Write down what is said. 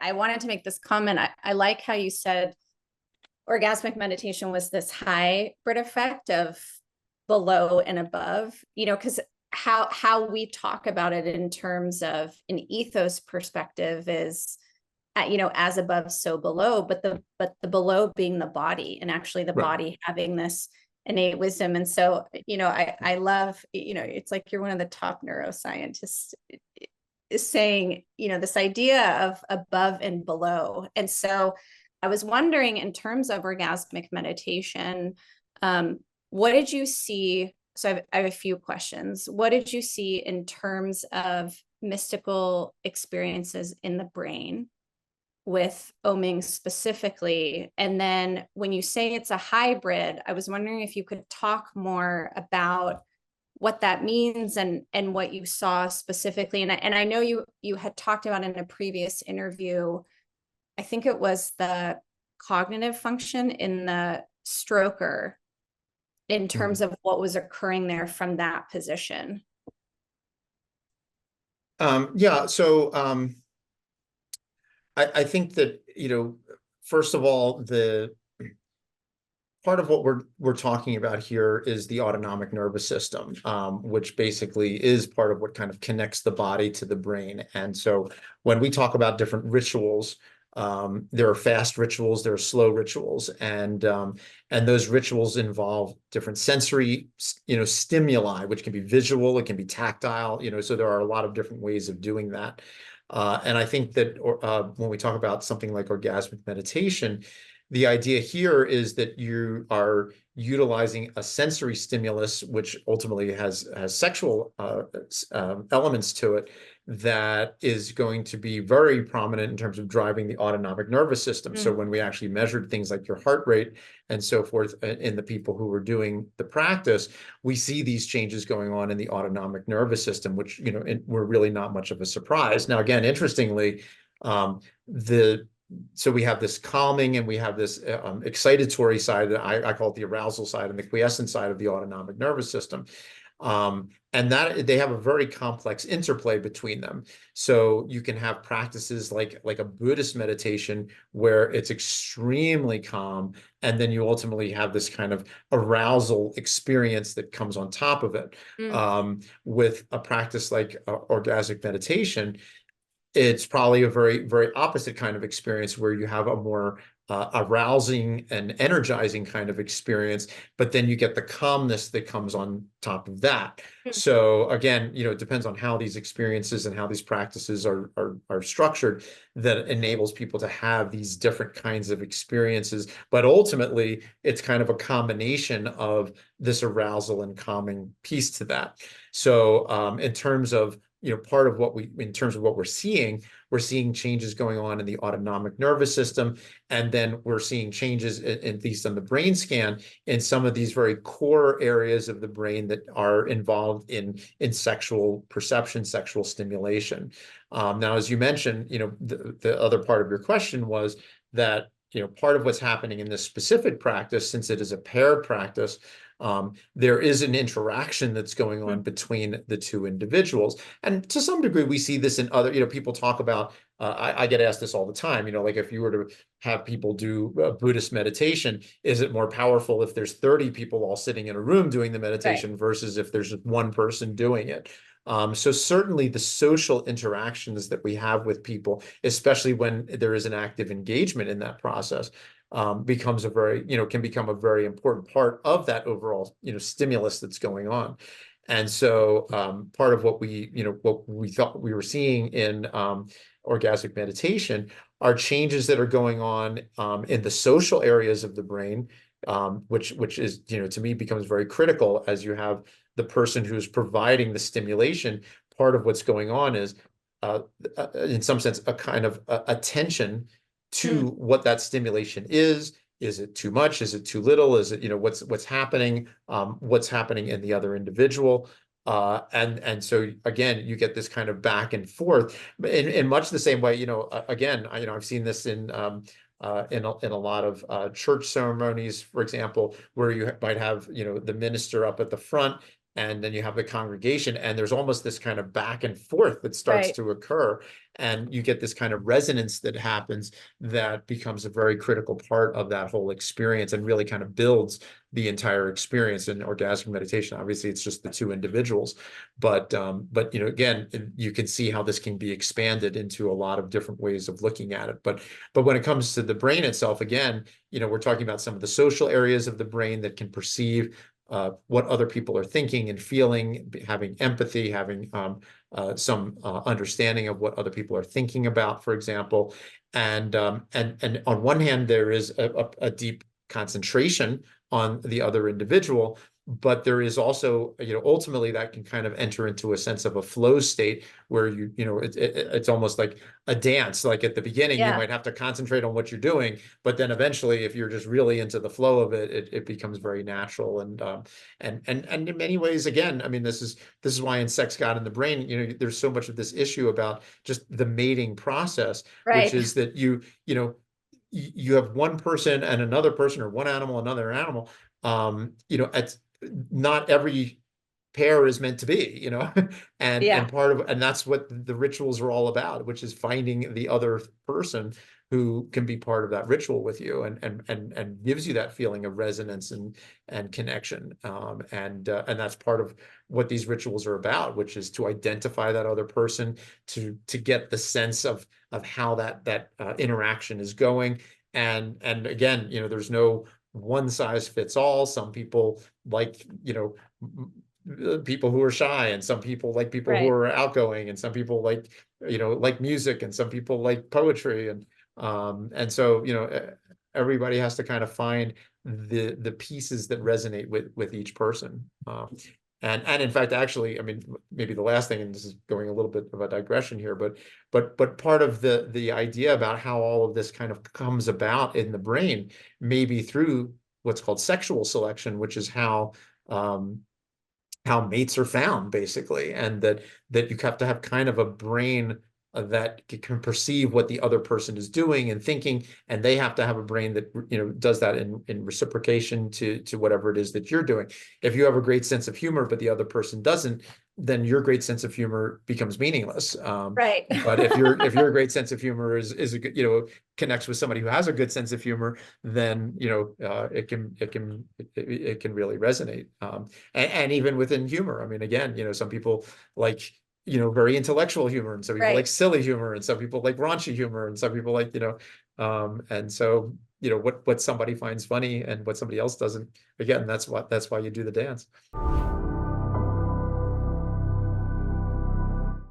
I wanted to make this comment. I like how you said orgasmic meditation was this hybrid effect of below and above, because how we talk about it in terms of an ethos perspective is, as above, so below, but the below being the body, and actually the body having this innate wisdom. And so, I love, it's like you're one of the top neuroscientists is saying, this idea of above and below. And so I was wondering, in terms of orgasmic meditation, what did you see? So I have a few questions. What did you see in terms of mystical experiences in the brain with Oming specifically? And then when you say it's a hybrid, I was wondering if you could talk more about what that means and what you saw specifically. And I know you had talked about in a previous interview, I think it was the cognitive function in the stroker in terms of what was occurring there from that position. Yeah, so I think that, first of all, the part of what we're talking about here is the autonomic nervous system, which basically is part of what kind of connects the body to the brain. And so when we talk about different rituals, there are fast rituals, there are slow rituals, and those rituals involve different sensory, stimuli, which can be visual, it can be tactile, so there are a lot of different ways of doing that. And I think that when we talk about something like orgasmic meditation, the idea here is that you are utilizing a sensory stimulus, which ultimately has sexual elements to it, that is going to be very prominent in terms of driving the autonomic nervous system. So when we actually measured things like your heart rate and so forth in the people who were doing the practice, we see these changes going on in the autonomic nervous system, which, were really not much of a surprise. Now, again, interestingly, so we have this calming and we have this excitatory side, I call it the arousal side, and the quiescent side of the autonomic nervous system. And that they have a very complex interplay between them. So you can have practices like a Buddhist meditation where it's extremely calm, and then you ultimately have this kind of arousal experience that comes on top of it. With a practice like orgasmic meditation, it's probably a very, very opposite kind of experience where you have a more arousing and energizing kind of experience, but then you get the calmness that comes on top of that. So again, it depends on how these experiences and how these practices are structured that enables people to have these different kinds of experiences. But ultimately, it's kind of a combination of this arousal and calming piece to that. So in terms of part of what we're seeing changes going on in the autonomic nervous system, and then we're seeing changes, at least on the brain scan, in some of these very core areas of the brain that are involved in sexual perception, sexual stimulation. Now, as you mentioned, the other part of your question was that part of what's happening in this specific practice, since it is a paired practice, there is an interaction that's going on between the two individuals. And to some degree, we see this in other, people talk about, I get asked this all the time, like if you were to have people do Buddhist meditation, is it more powerful if there's 30 people all sitting in a room doing the meditation versus if there's one person doing it? So certainly the social interactions that we have with people, especially when there is an active engagement in that process, becomes a very, can become a very important part of that overall, stimulus that's going on. And so part of what we thought we were seeing in orgasmic meditation are changes that are going on in the social areas of the brain, which is, to me, becomes very critical as you have the person who's providing the stimulation. Part of what's going on is, in some sense, a kind of attention to what that stimulation is. Is it too much? Is it too little? Is it, what's happening? What's happening in the other individual? And so again, you get this kind of back and forth in much the same way. Again, I've seen this in a lot of church ceremonies, for example, where you might have the minister up at the front and then you have the congregation, and there's almost this kind of back and forth that starts Right. to occur, and you get this kind of resonance that happens that becomes a very critical part of that whole experience and really kind of builds the entire experience. In orgasmic meditation, obviously it's just the two individuals, but you know, again, you can see how this can be expanded into a lot of different ways of looking at it. But when it comes to the brain itself, again, you know, we're talking about some of the social areas of the brain that can perceive what other people are thinking and feeling, having empathy, having some understanding of what other people are thinking about, for example. And on one hand, there is a deep concentration on the other individual, but there is also, you know, ultimately that can kind of enter into a sense of a flow state where you know, it's almost like a dance. Like at the beginning, you might have to concentrate on what you're doing, but then eventually, if you're just really into the flow of it, it becomes very natural. And in many ways, again, I mean, this is why in Sex, God, and the Brain, you know, there's so much of this issue about just the mating process, which Right. is that you know, you have one person and another person, or one animal, another animal. You know, it's not every pair is meant to be, you know, and Yeah. part of, and that's what the rituals are all about, which is finding the other person who can be part of that ritual with you, and gives you that feeling of resonance and connection. And that's part of what these rituals are about, which is to identify that other person, to get the sense of how that interaction is going. And again, you know, there's no one size fits all. Some people like, you know, people who are shy, and some people like people who Right. are outgoing, and some people like, you know, like music, and some people like poetry. And so, you know, everybody has to kind of find the pieces that resonate with each person. And in fact, actually, I mean, maybe the last thing, and this is going a little bit of a digression here, but part of the idea about how all of this kind of comes about in the brain, maybe through what's called sexual selection, which is how mates are found, basically, and that you have to have kind of a brain that can perceive what the other person is doing and thinking, and they have to have a brain that, you know, does that in reciprocation to whatever it is that you're doing. If you have a great sense of humor but the other person doesn't, then your great sense of humor becomes meaningless. Right. But if your great sense of humor is a good, you know, connects with somebody who has a good sense of humor, then, you know, it can really resonate. And even within humor, I mean, again, you know, some people like, you know, very intellectual humor, and some people like Right. silly humor, and some people like raunchy humor, and some people like, you know, and so, you know, what somebody finds funny and what somebody else doesn't, again, that's why you do the dance.